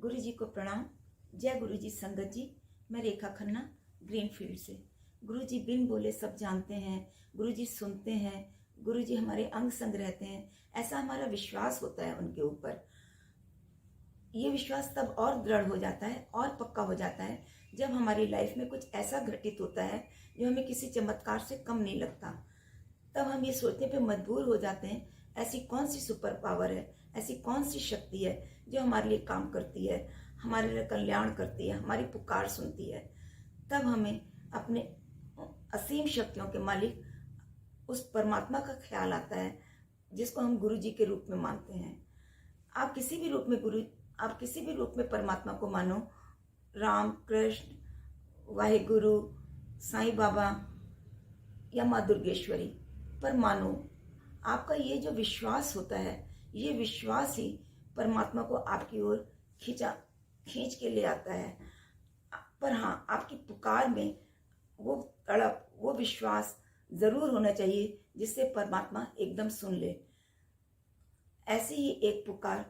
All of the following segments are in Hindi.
गुरु जी को प्रणाम। जय गुरु जी संगत जी। मैं रेखा खन्ना ग्रीनफील्ड से। गुरु जी बिन बोले सब जानते हैं, गुरु जी सुनते हैं, गुरु जी हमारे अंग संग रहते हैं, ऐसा हमारा विश्वास होता है उनके ऊपर। ये विश्वास तब और दृढ़ हो जाता है और पक्का हो जाता है जब हमारी लाइफ में कुछ ऐसा घटित होता है जो हमें किसी चमत्कार से कम नहीं लगता। तब हम ये सोचने पे मजबूर हो जाते हैं, ऐसी कौन सी सुपर पावर है, ऐसी कौन सी शक्ति है जो हमारे लिए काम करती है, हमारे लिए कल्याण करती है, हमारी पुकार सुनती है। तब हमें अपने असीम शक्तियों के मालिक उस परमात्मा का ख्याल आता है जिसको हम गुरु जी के रूप में मानते हैं। आप किसी भी रूप में परमात्मा को मानो, राम, कृष्ण, वाहेगुरु, साईं बाबा या माँ दुर्गेश्वरी, पर मानो आपका ये जो विश्वास होता है, ये विश्वास ही परमात्मा को आपकी ओर खींच के ले आता है। पर हाँ, आपकी पुकार में वो तड़प, वो विश्वास जरूर होना चाहिए जिससे परमात्मा एकदम सुन ले। ऐसी ही एक पुकार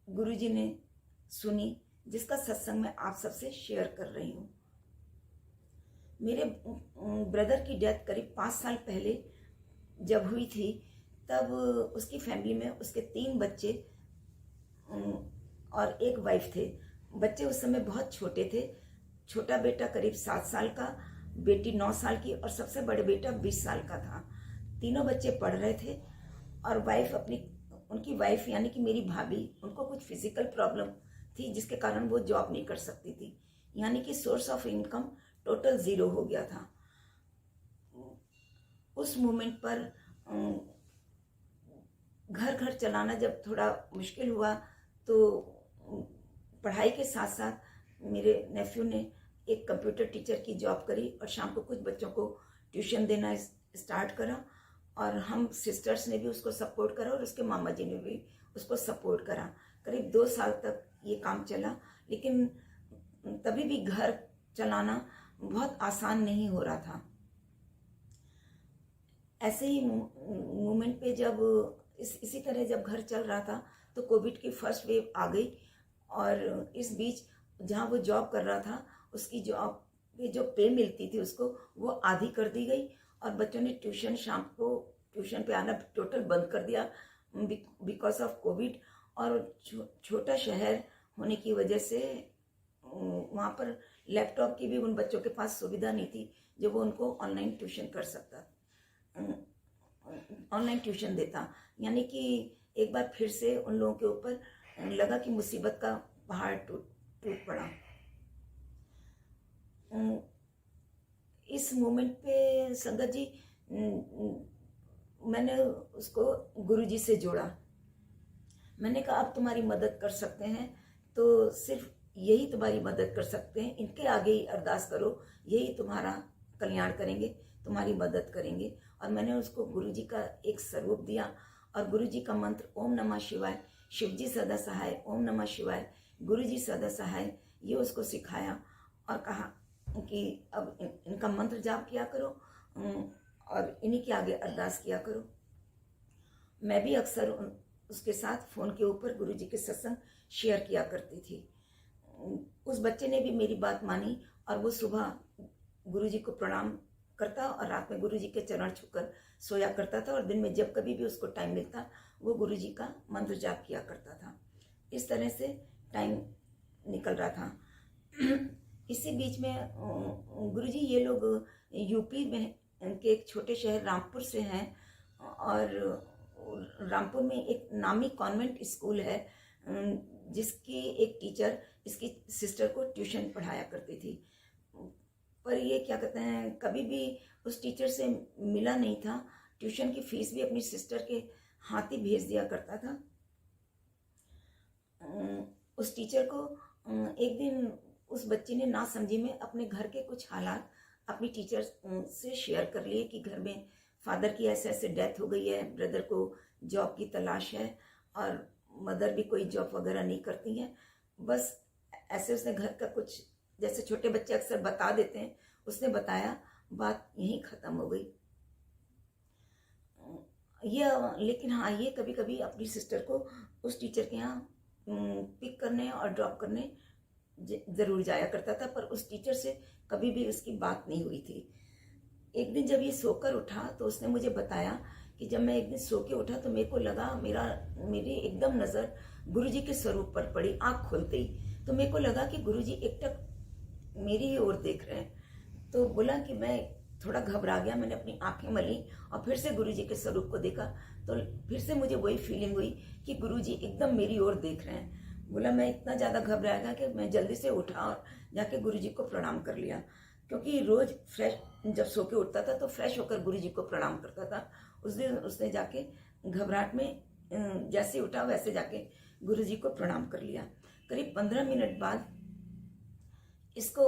गुरुजी ने सुनी जिसका सत्संग मैं आप सबसे शेयर कर रही हूँ। मेरे ब्रदर की डेथ करीब 5 साल पहले जब हुई थी, तब उसकी फैमिली में उसके 3 बच्चे और एक वाइफ थे। बच्चे उस समय बहुत छोटे थे। छोटा बेटा करीब 7 साल का, बेटी 9 साल की और सबसे बड़े बेटा 20 साल का था। तीनों बच्चे पढ़ रहे थे और उनकी वाइफ यानी कि मेरी भाभी, उनको कुछ फिजिकल प्रॉब्लम थी जिसके कारण वो जॉब नहीं कर सकती थी, यानी कि सोर्स ऑफ इनकम टोटल 0 हो गया था। उस मोमेंट पर घर चलाना जब थोड़ा मुश्किल हुआ तो पढ़ाई के साथ साथ मेरे नेफ्यू ने एक कंप्यूटर टीचर की जॉब करी और शाम को कुछ बच्चों को ट्यूशन देना स्टार्ट करा। और हम सिस्टर्स ने भी उसको सपोर्ट करा और उसके मामा जी ने भी उसको सपोर्ट करा। करीब 2 साल तक ये काम चला, लेकिन तभी भी घर चलाना बहुत आसान नहीं हो रहा था। ऐसे ही मोमेंट पे जब इसी तरह जब घर चल रहा था तो कोविड की फर्स्ट वेव आ गई और इस बीच जहाँ वो जॉब कर रहा था उसकी जॉब पे जो पे मिलती थी उसको वो आधी कर दी गई और बच्चों ने शाम को ट्यूशन पे आना टोटल बंद कर दिया बिकॉज ऑफ कोविड। और छोटा शहर होने की वजह से वहाँ पर लैपटॉप की भी उन बच्चों के पास सुविधा नहीं थी जो वो उनको ऑनलाइन ट्यूशन कर सकता, ऑनलाइन ट्यूशन देता। यानी कि एक बार फिर से उन लोगों के ऊपर लगा कि मुसीबत का पहाड़ टूट पड़ा। इस मोमेंट पे संगत जी मैंने उसको गुरु जी से जोड़ा। मैंने कहा अब तुम्हारी मदद कर सकते हैं तो सिर्फ यही तुम्हारी मदद कर सकते हैं, इनके आगे ही अरदास करो, यही तुम्हारा कल्याण करेंगे, तुम्हारी मदद करेंगे। और मैंने उसको गुरु जी का एक स्वरूप दिया और गुरु जी का मंत्र ओम नमः शिवाय, शिव जी सदा सहाय, ओम नमः शिवाय, गुरु जी सदा सहाय, ये उसको सिखाया और कहा कि अब इनका मंत्र जाप किया करो और इन्हीं के आगे अरदास किया करो। मैं भी अक्सर उसके साथ फ़ोन के ऊपर गुरु जी के सत्संग शेयर किया करती थी। उस बच्चे ने भी मेरी बात मानी और वो सुबह गुरु जी को प्रणाम करता और रात में गुरु जी के चरण छूकर सोया करता था और दिन में जब कभी भी उसको टाइम मिलता वो गुरु जी का मंत्र जाप किया करता था। इस तरह से टाइम निकल रहा था। इसी बीच में गुरु जी ये लोग यूपी में के एक छोटे शहर रामपुर से हैं और रामपुर में एक नामी कॉन्वेंट स्कूल है जिसकी एक टीचर इसकी सिस्टर को ट्यूशन पढ़ाया करती थी। पर ये क्या कहते हैं, कभी भी उस टीचर से मिला नहीं था। ट्यूशन की फीस भी अपनी सिस्टर के हाथ ही भेज दिया करता था। उस टीचर को एक दिन उस बच्ची ने ना समझी में अपने घर के कुछ हालात अपनी टीचर से शेयर कर लिए कि घर में फादर की ऐसे ऐसे डेथ हो गई है, ब्रदर को जॉब की तलाश है और मदर भी कोई जॉब वगैरह नहीं करती हैं। बस ऐसे उसने घर का कुछ, जैसे छोटे बच्चे अक्सर बता देते हैं, उसने बताया, बात यहीं ख़त्म हो गई। लेकिन हाँ, ये कभी कभी अपनी सिस्टर को उस टीचर के यहाँ पिक करने और ड्रॉप करने ज़रूर जाया करता था, पर उस टीचर से कभी भी उसकी बात नहीं हुई थी। एक दिन जब ये सोकर उठा तो उसने मुझे बताया कि जब मैं एक दिन सो के उठा तो मेरे को लगा मेरी एकदम नज़र गुरुजी के स्वरूप पर पड़ी आँख खोलते ही। तो मेरे को लगा कि गुरुजी एकटक मेरी ही ओर देख रहे हैं। तो बोला कि मैं थोड़ा घबरा गया, मैंने अपनी आंखें मली और फिर से गुरुजी के स्वरूप को देखा तो फिर से मुझे वही फीलिंग हुई कि गुरुजी एकदम मेरी ओर देख रहे हैं। बोला मैं इतना ज़्यादा घबराया था कि मैं जल्दी से उठा और जाके गुरुजी को प्रणाम कर लिया, क्योंकि रोज़ फ्रेश जब सो के उठता था तो फ्रेश होकर गुरुजी को प्रणाम करता था। उस दिन उसने जाके घबराहट में जैसे उठा वैसे जाके गुरुजी को प्रणाम कर लिया। करीब 15 मिनट बाद इसको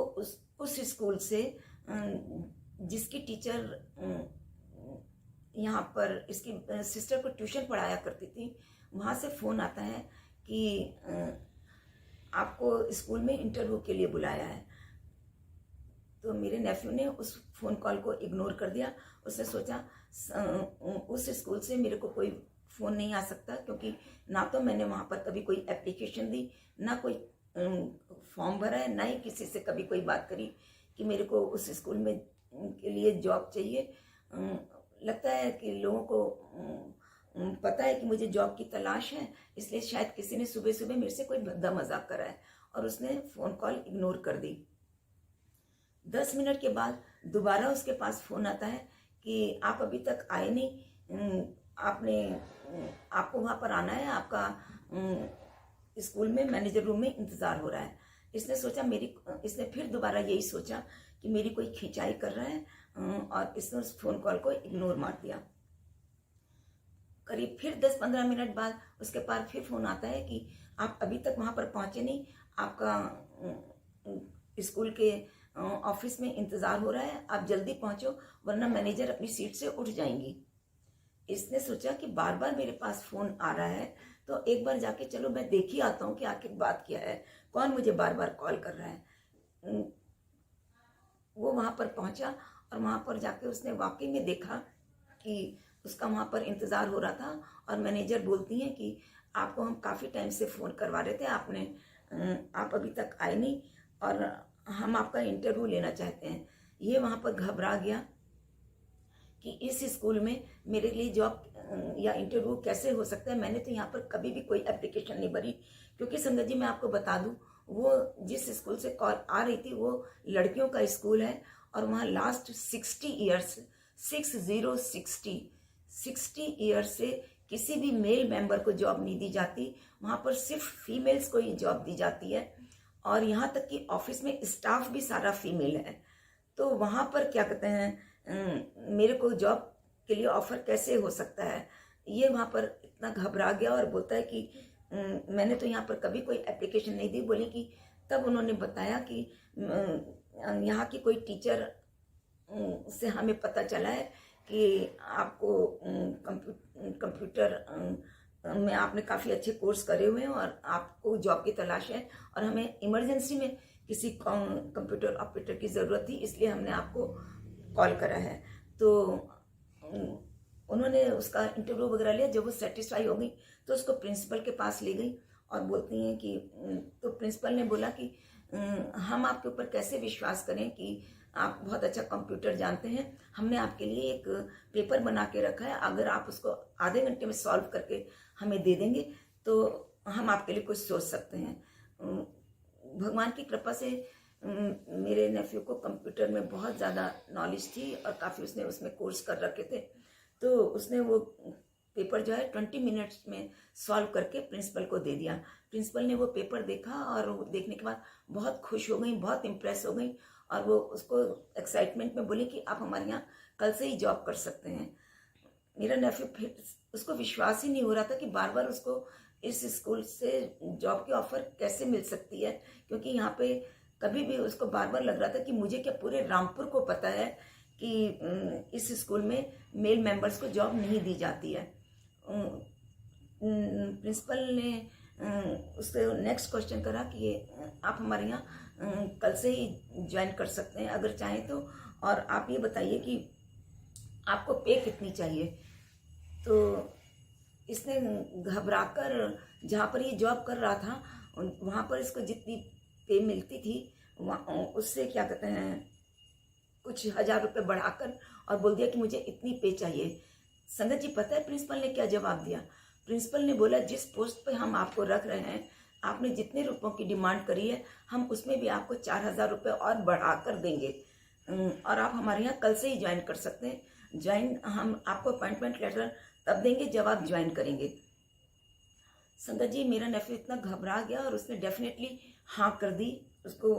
उस स्कूल से जिसकी टीचर यहाँ पर इसकी सिस्टर को ट्यूशन पढ़ाया करती थी, वहाँ से फ़ोन आता है कि आपको स्कूल में इंटरव्यू के लिए बुलाया है। तो मेरे नेफ्यू ने उस फ़ोन कॉल को इग्नोर कर दिया। उसने सोचा उस स्कूल से मेरे को कोई फ़ोन नहीं आ सकता, क्योंकि ना तो मैंने वहाँ पर कभी कोई एप्लीकेशन दी, ना कोई फॉर्म भरा है, ना ही किसी से कभी कोई बात करी कि मेरे को उस स्कूल में के लिए जॉब चाहिए। लगता है कि लोगों को पता है कि मुझे जॉब की तलाश है, इसलिए शायद किसी ने सुबह सुबह मेरे से कोई भद्दा मजाक करा है और उसने फ़ोन कॉल इग्नोर कर दी। 10 मिनट के बाद दोबारा उसके पास फ़ोन आता है कि आप अभी तक आए नहीं, आपको वहाँ पर आना है, आपका स्कूल में मैनेजर रूम में इंतज़ार हो रहा है। इसने फिर दोबारा यही सोचा कि मेरी कोई खिंचाई कर रहा है और इसने उस फ़ोन कॉल को इग्नोर मार दिया। करीब फिर 10-15 मिनट बाद उसके पास फिर फ़ोन आता है कि आप अभी तक वहाँ पर पहुँचे नहीं, आपका स्कूल के ऑफिस में इंतज़ार हो रहा है, आप जल्दी पहुँचो वरना मैनेजर अपनी सीट से उठ जाएंगी। इसने सोचा कि बार बार मेरे पास फ़ोन आ रहा है तो एक बार जाके चलो मैं देख ही आता हूँ कि आखिर बात क्या है, कौन मुझे बार बार कॉल कर रहा है। वो वहाँ पर पहुँचा और वहाँ पर जाके उसने वाकई में देखा कि उसका वहाँ पर इंतज़ार हो रहा था और मैनेजर बोलती हैं कि आपको हम काफ़ी टाइम से फ़ोन करवा रहे थे, आप अभी तक आए नहीं और हम आपका इंटरव्यू लेना चाहते हैं। ये वहाँ पर घबरा गया कि इस स्कूल में मेरे लिए जॉब या इंटरव्यू कैसे हो सकता है। मैंने तो यहाँ पर कभी भी कोई एप्लीकेशन नहीं भरी, क्योंकि संगत जी मैं आपको बता दूँ वो जिस स्कूल से कॉल आ रही थी वो लड़कियों का स्कूल है और वहाँ लास्ट 60 ईयर्स 60 ईयर्स से किसी भी मेल मेंबर को जॉब नहीं दी जाती, वहाँ पर सिर्फ फीमेल्स को ही जॉब दी जाती है और यहाँ तक कि ऑफिस में स्टाफ भी सारा फीमेल है। तो वहाँ पर क्या कहते हैं मेरे को जॉब के लिए ऑफ़र कैसे हो सकता है। ये वहाँ पर इतना घबरा गया और बोलता है कि मैंने तो यहाँ पर कभी कोई एप्लीकेशन नहीं दी। बोली कि तब उन्होंने बताया कि यहाँ की कोई टीचर से हमें पता चला है कि आपको कंप्यूटर में आपने काफ़ी अच्छे कोर्स करे हुए हैं और आपको जॉब की तलाश है और हमें इमरजेंसी में किसी कंप्यूटर ऑपरेटर की ज़रूरत थी, इसलिए हमने आपको कॉल करा है। तो उन्होंने उसका इंटरव्यू वगैरह लिया। जब वो सेटिस्फाई हो गई तो उसको प्रिंसिपल के पास ले गई और बोलती हैं कि तो प्रिंसिपल ने बोला कि हम आपके ऊपर कैसे विश्वास करें कि आप बहुत अच्छा कंप्यूटर जानते हैं, हमने आपके लिए एक पेपर बना के रखा है, अगर आप उसको आधे घंटे में सॉल्व करके हमें दे देंगे तो हम आपके लिए कुछ सोच सकते हैं। भगवान की कृपा से मेरे नेफ्यू को कंप्यूटर में बहुत ज़्यादा नॉलेज थी और काफ़ी उसने उसमें कोर्स कर रखे थे। तो उसने वो पेपर जो है 20 मिनट्स में सॉल्व करके प्रिंसिपल को दे दिया। प्रिंसिपल ने वो पेपर देखा और वो देखने के बाद बहुत खुश हो गई, बहुत इम्प्रेस हो गई और वो उसको एक्साइटमेंट में बोली कि आप हमारे यहाँ कल से ही जॉब कर सकते हैं। मेरा नेफ्यू फिर उसको विश्वास ही नहीं हो रहा था कि बार बार उसको इस स्कूल से जॉब की ऑफ़र कैसे मिल सकती है, क्योंकि यहाँ पे कभी भी उसको बार बार लग रहा था कि मुझे क्या पूरे रामपुर को पता है कि इस स्कूल में मेल मेंबर्स को जॉब नहीं दी जाती है। प्रिंसिपल ने उससे नेक्स्ट क्वेश्चन करा कि आप हमारे यहाँ कल से ही ज्वाइन कर सकते हैं अगर चाहें तो, और आप ये बताइए कि आपको पे कितनी चाहिए। तो इसने घबराकर, जहाँ पर ये जॉब कर रहा था वहाँ पर इसको जितनी पे मिलती थी उससे क्या कहते हैं कुछ 1000 रुपये बढ़ाकर और बोल दिया कि मुझे इतनी पे चाहिए। संगत जी पता है प्रिंसिपल ने क्या जवाब दिया? प्रिंसिपल ने बोला जिस पोस्ट पे हम आपको रख रहे हैं, आपने जितने रुपयों की डिमांड करी है हम उसमें भी आपको 4000 रुपये और बढ़ा कर देंगे और आप हमारे यहाँ कल से ही ज्वाइन कर सकते हैं। ज्वाइन हम आपको अपॉइंटमेंट लेटर तब देंगे जब आप ज्वाइन करेंगे। संगत जी मेरा नेफ्यू इतना घबरा गया और उसने डेफिनेटली हाँ कर दी। उसको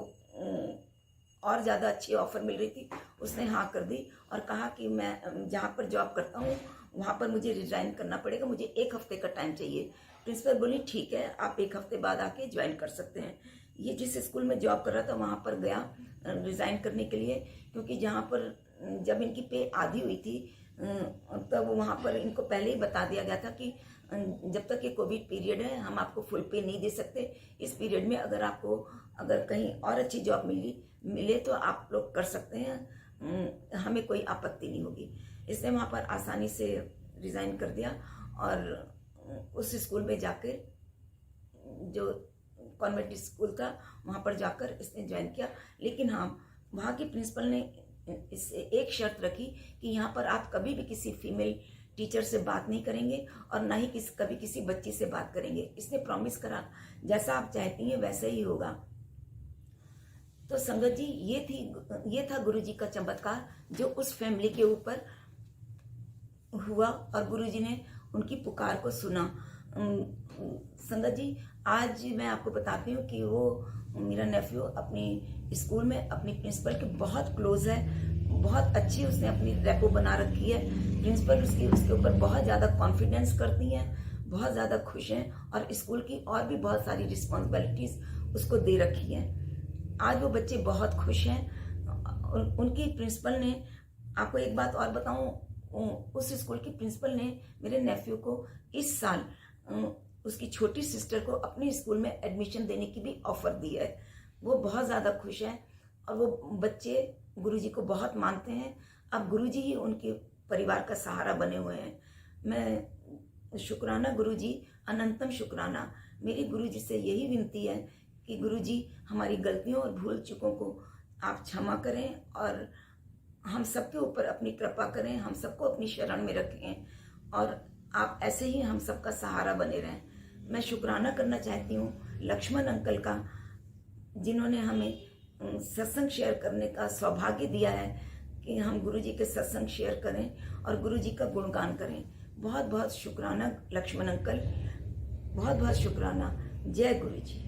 और ज़्यादा अच्छी ऑफ़र मिल रही थी, उसने हाँ कर दी और कहा कि मैं जहाँ पर जॉब करता हूँ वहाँ पर मुझे रिज़ाइन करना पड़ेगा, मुझे 1 हफ्ते का टाइम चाहिए। प्रिंसिपल बोली ठीक है, आप 1 हफ्ते बाद आके ज्वाइन कर सकते हैं। ये जिस स्कूल में जॉब कर रहा था वहाँ पर गया रिज़ाइन करने के लिए, क्योंकि जहाँ पर जब इनकी पे आधी हुई थी तब वहाँ पर इनको पहले ही बता दिया गया था कि जब तक ये कोविड पीरियड है हम आपको फुल पे नहीं दे सकते। इस पीरियड में अगर कहीं और अच्छी जॉब मिले तो आप लोग कर सकते हैं, हमें कोई आपत्ति नहीं होगी। इसने वहाँ पर आसानी से रिज़ाइन कर दिया और उस स्कूल में जाकर, जो कॉन्वेंट स्कूल था वहाँ पर जाकर इसने ज्वाइन किया। लेकिन हाँ, वहाँ की प्रिंसिपल ने इससे एक शर्त रखी कि यहाँ पर आप कभी भी किसी फीमेल टीचर से बात नहीं करेंगे और ना ही कभी किसी बच्ची से बात करेंगे। इसने प्रॉमिस करा जैसा आप चाहती हैं वैसे ही होगा। तो संगत जी ये था गुरुजी का चमत्कार जो उस फैमिली के ऊपर हुआ और गुरुजी ने उनकी पुकार को सुना। संगत जी आज मैं आपको बताती हूँ कि वो मेरा नेफ्यू अपनी स्कूल में अपनी प्रिंसिपल के बहुत क्लोज है, बहुत अच्छी उसने अपनी रेपो बना रखी है। प्रिंसिपल उसके ऊपर बहुत ज़्यादा कॉन्फिडेंस करती हैं, बहुत ज़्यादा खुश हैं और स्कूल की और भी बहुत सारी रिस्पॉन्सिबिलिटीज़ उसको दे रखी हैं। आज वो बच्चे बहुत खुश हैं। उनकी प्रिंसिपल ने, आपको एक बात और बताऊं, उस स्कूल की प्रिंसिपल ने मेरे नेफ्यू को इस साल उसकी छोटी सिस्टर को अपने स्कूल में एडमिशन देने की भी ऑफर दी है। वो बहुत ज़्यादा खुश हैं और वो बच्चे गुरुजी को बहुत मानते हैं। अब गुरुजी ही उनके परिवार का सहारा बने हुए हैं। मैं शुक्राना गुरुजी, अनंतम शुक्राना। मेरी गुरुजी से यही विनती है कि गुरुजी हमारी गलतियों और भूल चूकों को आप क्षमा करें और हम सबके ऊपर अपनी कृपा करें, हम सबको अपनी शरण में रखें और आप ऐसे ही हम सबका सहारा बने रहें। मैं शुक्राना करना चाहती हूँ लक्ष्मण अंकल का, जिन्होंने हमें सत्संग शेयर करने का सौभाग्य दिया है कि हम गुरुजी के सत्संग शेयर करें और गुरुजी का गुणगान करें। बहुत बहुत शुक्राना लक्ष्मण अंकल, बहुत बहुत शुक्राना। जय गुरुजी।